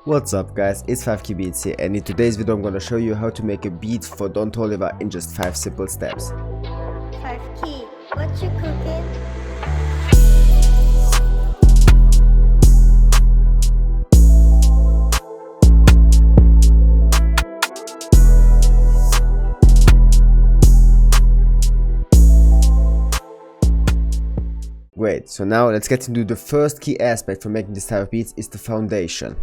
What's up guys, it's cubeatz here, and in today's video I'm gonna show you how to make a beat for Don Toliver in just 5 simple steps. 5 Key, what you cooking? Great, so now let's get into the first key aspect for making this type of beats is the foundation.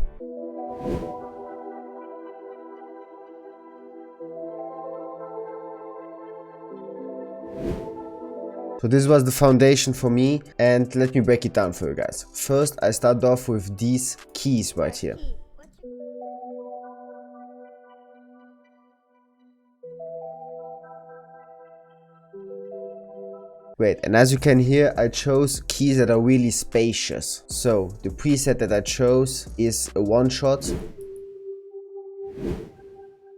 So this was the foundation for me, and let me break it down for you guys. First, I start off with these keys right here. Great, and as you can hear, I chose keys that are really spacious. So the preset that I chose is a one shot,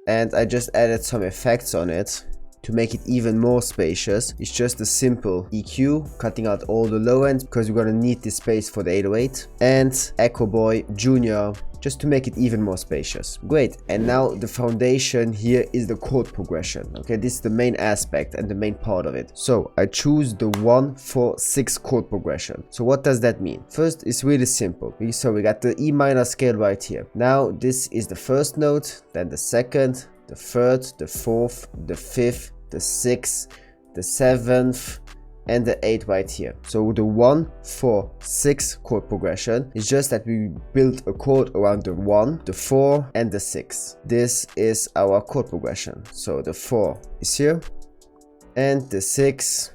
and I just added some effects on it to make it even more spacious. It's just a simple EQ, cutting out all the low ends because we're gonna need this space for the 808, and Echo Boy Junior just to make it even more spacious. Great, and now the foundation here is the chord progression. Okay, this is the main aspect and the main part of it. So I choose the 1-4-6 chord progression. So what does that mean? First, it's really simple. So we got the E minor scale right here. Now this is the first note, then the second, the third, the fourth, the fifth, the sixth, the seventh, and the 8 right here. So the 1-4-6 chord progression is just that we build a chord around the 1, the 4, and the 6. This is our chord progression. So the 4 is here, and the 6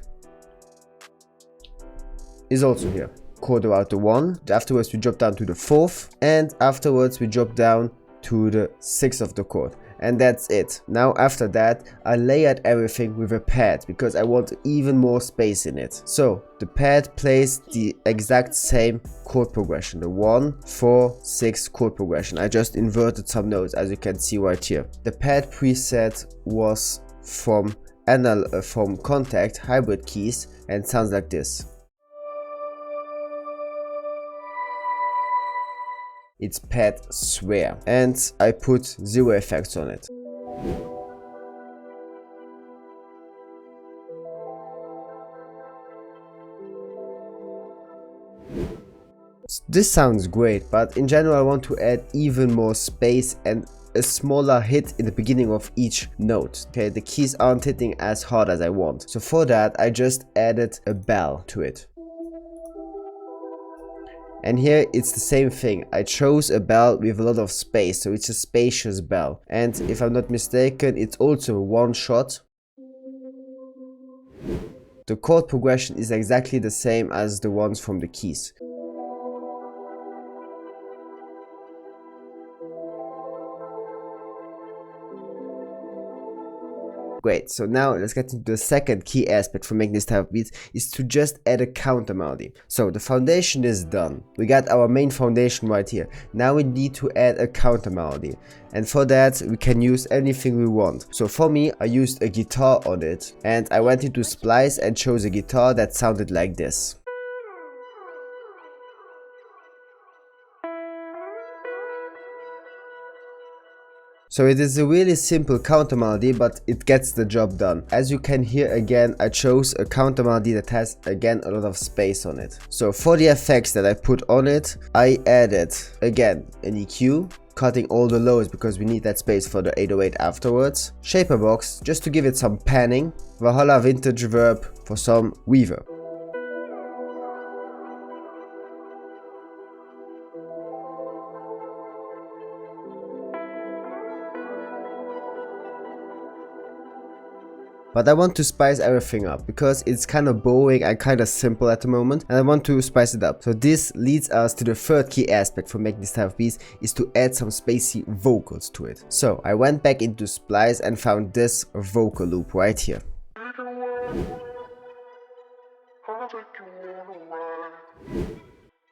is also here. Chord around the 1. Afterwards we drop down to the 4th, and afterwards we drop down to the 6th of the chord. And that's it. Now after that, I layered everything with a pad because I want even more space in it. So the pad plays the exact same chord progression, the 1-4-6 chord progression. I just inverted some notes, as you can see right here. The pad preset was from Contact hybrid keys and sounds like this. It's pad swear, and I put 0 effects on it. This sounds great, but in general I want to add even more space and a smaller hit in the beginning of each note. Okay, the keys aren't hitting as hard as I want. So for that I just added a bell to it. And here it's the same thing. I chose a bell with a lot of space, so it's a spacious bell. And if I'm not mistaken, it's also a one shot. The chord progression is exactly the same as the ones from the keys. Great, so now let's get into the second key aspect for making this type of beats is to just add a counter melody. So the foundation is done. We got our main foundation right here. Now we need to add a counter melody. And for that we can use anything we want. So for me, I used a guitar on it, and I went into Splice and chose a guitar that sounded like this. So it is a really simple counter melody, but it gets the job done. As you can hear again, I chose a counter melody that has again a lot of space on it. So for the effects that I put on it, I added again an EQ, cutting all the lows because we need that space for the 808 afterwards. Shaper box just to give it some panning. Valhalla vintage verb for some reverb. But I want to spice everything up because it's kind of boring and kind of simple at the moment, and I want to spice it up. So this leads us to the third key aspect for making this type of beats is to add some Spacey vocals to it. So I went back into Splice and found this vocal loop right here.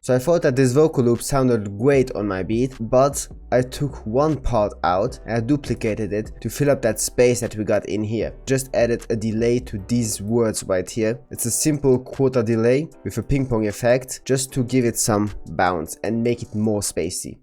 So I thought that this vocal loop sounded great on my beat, but I took one part out and I duplicated it to fill up that space that we got in here. Just added a delay to these words right here. It's a simple quarter delay with a ping pong effect just to give it some bounce and make it more spacey.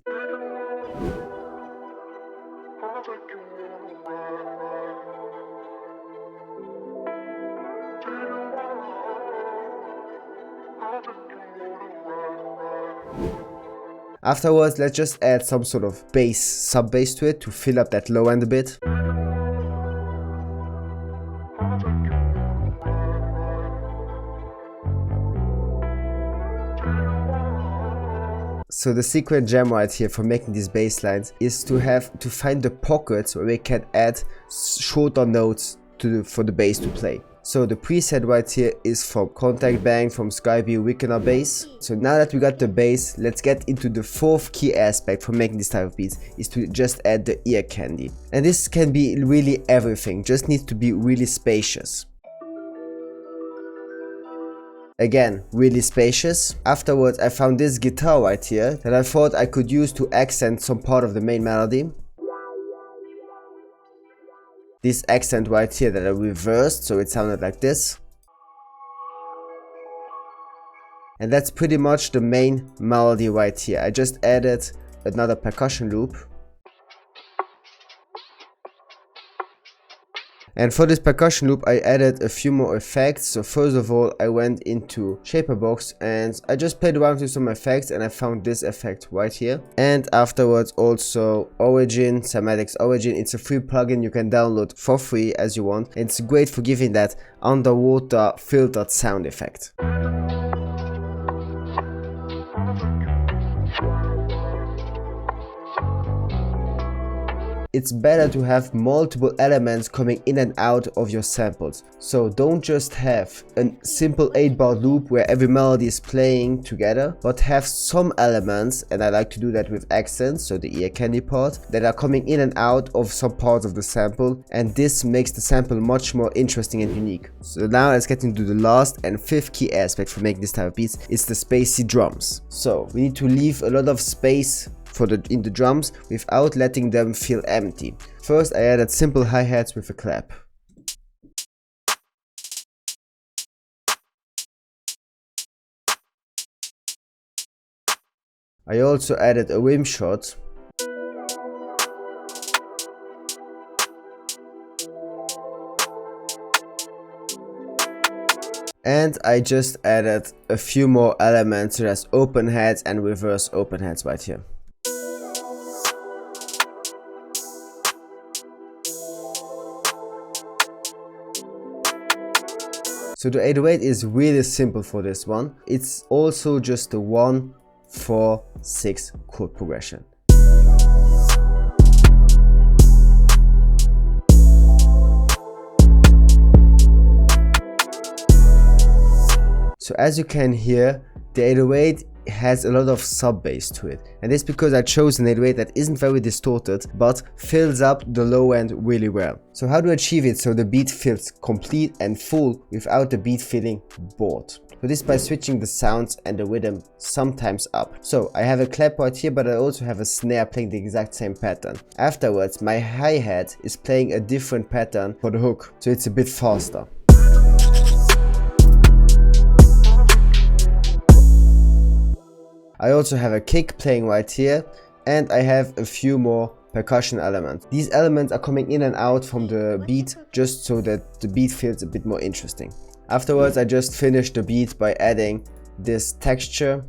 Afterwards, let's just add some sort of bass, sub-bass to it to fill up that low end a bit. So the secret gem right here for making these bass lines is to find the pockets where we can add shorter notes for the bass to play. So the preset right here is from Contact Bang from Skyview Weakener bass. So now that we got the bass, let's get into the fourth key aspect for making this type of beats, is to just add the ear candy. And this can be really everything, just needs to be really spacious. Again, really spacious. Afterwards, I found this guitar right here that I thought I could use to accent some part of the main melody. This accent right here that I reversed, so it sounded like this. And that's pretty much the main melody right here. I just added another percussion loop. And for this percussion loop, I added a few more effects. So first of all, I went into Shaperbox and I just played around with some effects and I found this effect right here. And afterwards also Origin, Cymatics Origin. It's a free plugin you can download for free as you want. And it's great for giving that underwater filtered sound effect. It's better to have multiple elements coming in and out of your samples. So don't just have a simple 8-bar loop where every melody is playing together, but have some elements, and I like to do that with accents, so the ear candy part, that are coming in and out of some parts of the sample, and this makes the sample much more interesting and unique. So now let's get into the last and fifth key aspect for making this type of beats. It's the Spacey drums. So we need to leave a lot of space in the drums without letting them feel empty. First, I added simple hi-hats with a clap. I also added a rim shot. And I just added a few more elements, such as open hats and reverse open hats right here. So the 808 is really simple for this one. It's also just a 1-4-6 chord progression. So as you can hear, the 808 has a lot of sub bass to it, and this because I chose an 808 that isn't very distorted but fills up the low end really well. So how to achieve it so the beat feels complete and full without the beat feeling bored? So this by switching the sounds and the rhythm sometimes up. So I have a clap right here, but I also have a snare playing the exact same pattern. Afterwards, my hi-hat is playing a different pattern for the hook, so it's a bit faster. I also have a kick playing right here, and I have a few more percussion elements. These elements are coming in and out from the beat just so that the beat feels a bit more interesting. Afterwards, I just finished the beat by adding this texture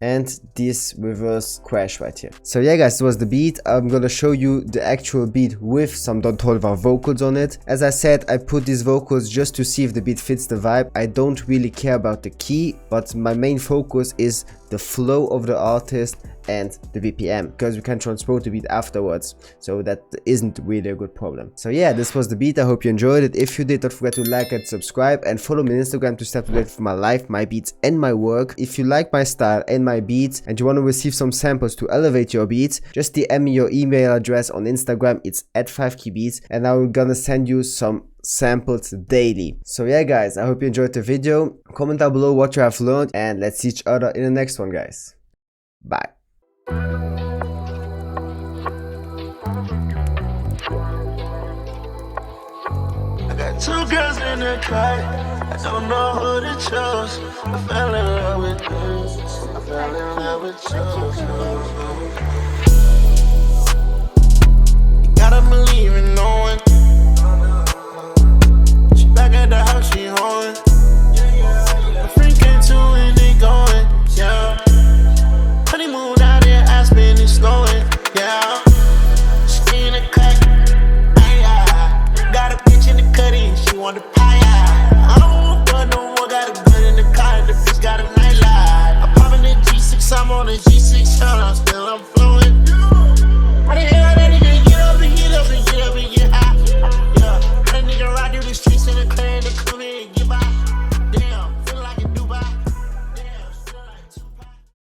and this reverse crash right here. So yeah guys, this was the beat. I'm gonna show you the actual beat with some Don Toliver vocals on it. As I said, I put these vocals just to see if the beat fits the vibe. I don't really care about the key, but my main focus is the flow of the artist and the BPM, because we can transport the beat afterwards, so that isn't really a good problem. So yeah, this was the beat. I hope you enjoyed it. If you did, don't forget to like and subscribe, and follow me on Instagram to stay up to date with my life, my beats and my work. If you like my style and my beats and you want to receive some samples to elevate your beats, just DM me your email address on Instagram. It's @5keybeats, and I'm gonna send you some samples daily. So yeah guys, I hope you enjoyed the video. Comment down below what you have learned, and let's see each other in the next one guys. Bye. I got 2 girls in the car, I don't know who to choose. I fell in love with this, I fell in love with you.